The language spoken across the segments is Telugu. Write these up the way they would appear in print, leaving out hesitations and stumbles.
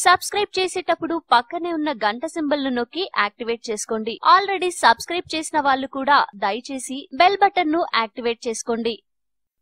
సబ్స్క్రైబ్ చేసేటప్పుడు పక్కనే ఉన్న గంట సింబల్ ను నొక్కి యాక్టివేట్ చేసుకోండి. ఆల్రెడీ సబ్స్క్రైబ్ చేసిన వాళ్ళు కూడా దయచేసి బెల్ బటన్ ను యాక్టివేట్ చేసుకోండి.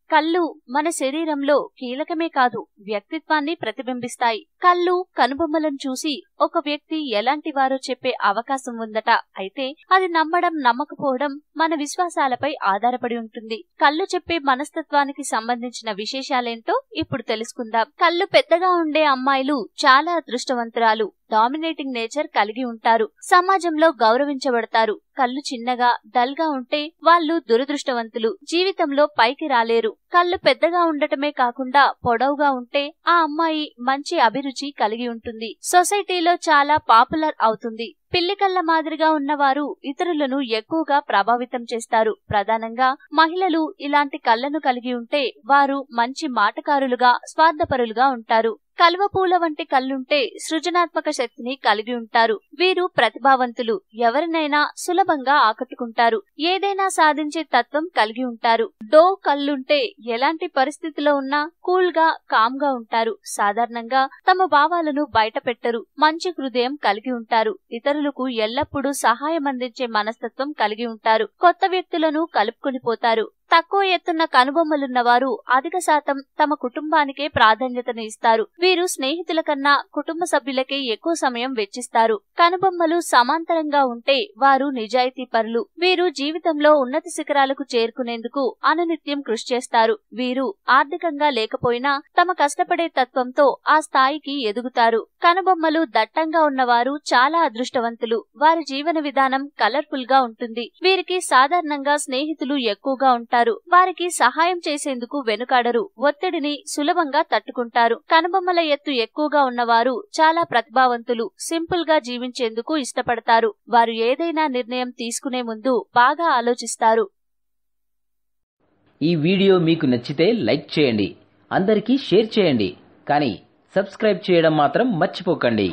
కళ్ళు మన శరీరంలో కీలకమే కాదు, వ్యక్తిత్వాన్ని ప్రతిబింబిస్తాయి. కళ్ళు కనుబొమ్మలను చూసి ఒక వ్యక్తి ఎలాంటి వారో చెప్పే అవకాశం ఉందట. అయితే అది నమ్మడం నమ్మకపోవడం మన విశ్వాసాలపై ఆధారపడి ఉంటుంది. కళ్ళు చెప్పే మనస్తత్వానికి సంబంధించిన విశేషాలేంటో ఇప్పుడు తెలుసుకుందాం. కళ్ళు పెద్దగా ఉండే అమ్మాయిలు చాలా అదృష్టవంతురాలు. డామినేటింగ్ నేచర్ కలిగి ఉంటారు. సమాజంలో గౌరవించబడతారు. కళ్ళు చిన్నగా డల్ గా ఉంటే వాళ్ళు దురదృష్టవంతులు. జీవితంలో పైకి రాలేరు. కళ్ళు పెద్దగా ఉండటమే కాకుండా పొడవుగా ఉంటే ఆ అమ్మాయి మంచి అభిరుచి కలిగి ఉంటుంది. సొసైటీలో చాలా పాపులర్ అవుతుంది. పిల్లి కళ్ళ మాదిరిగా ఉన్నవారు ఇతరులను ఎక్కువగా ప్రభావితం చేస్తారు. ప్రధానంగా మహిళలు ఇలాంటి కళ్ళను కలిగి ఉంటే వారు మంచి మాటకారులుగా, స్వార్థపరులుగా ఉంటారు. కలువ పూల వంటి కళ్ళుంటే సృజనాత్మక శక్తిని కలిగి ఉంటారు. వీరు ప్రతిభావంతులు. ఎవరినైనా సులభంగా ఆకట్టుకుంటారు. ఏదైనా సాధించే తత్వం కలిగి ఉంటారు. డో కళ్ళుంటే ఎలాంటి పరిస్థితిలో ఉన్నా కూల్ గా, కామ్ గా ఉంటారు. సాధారణంగా తమ భావాలను బయట పెట్టరు. మంచి హృదయం కలిగి ఉంటారు. ఇతరులకు ఎల్లప్పుడూ సహాయం అందించే మనస్తత్వం కలిగి ఉంటారు. కొత్త వ్యక్తులను కలుపుకొని పోతారు. తక్కువ ఎత్తున్న కనుబొమ్మలున్నవారు అధిక శాతం తమ కుటుంబానికే ప్రాధాన్యతను ఇస్తారు. వీరు స్నేహితుల కన్నా కుటుంబ సభ్యులకే ఎక్కువ సమయం వెచ్చిస్తారు. కనుబొమ్మలు సమాంతరంగా ఉంటే వారు నిజాయితీ పరులు. వీరు జీవితంలో ఉన్నత శిఖరాలకు చేరుకునేందుకు అనునిత్యం కృషి చేస్తారు. వీరు ఆర్థికంగా లేకపోయినా తమ కష్టపడే తత్వంతో ఆ స్థాయికి ఎదుగుతారు. కనుబొమ్మలు దట్టంగా ఉన్నవారు చాలా అదృష్టవంతులు. వారి జీవన విధానం కలర్ఫుల్ గా ఉంటుంది. వీరికి సాధారణంగా స్నేహితులు ఎక్కువగా ఉంటారు. వారికి సహాయం చేసేందుకు వెనుకాడరు. ఒత్తిడిని సులభంగా తట్టుకుంటారు. కనుబొమ్మల ఎత్తు ఎక్కువగా ఉన్నవారు చాలా ప్రతిభావంతులు. సింపుల్ గా జీవించేందుకు ఇష్టపడతారు. వారు ఏదైనా నిర్ణయం తీసుకునే ముందు బాగా ఆలోచిస్తారు. ఈ వీడియో మీకు నచ్చితే లైక్ చేయండి, అందరికీ షేర్ చేయండి, కానీ సబ్స్క్రైబ్ చేయడం మాత్రం మర్చిపోకండి.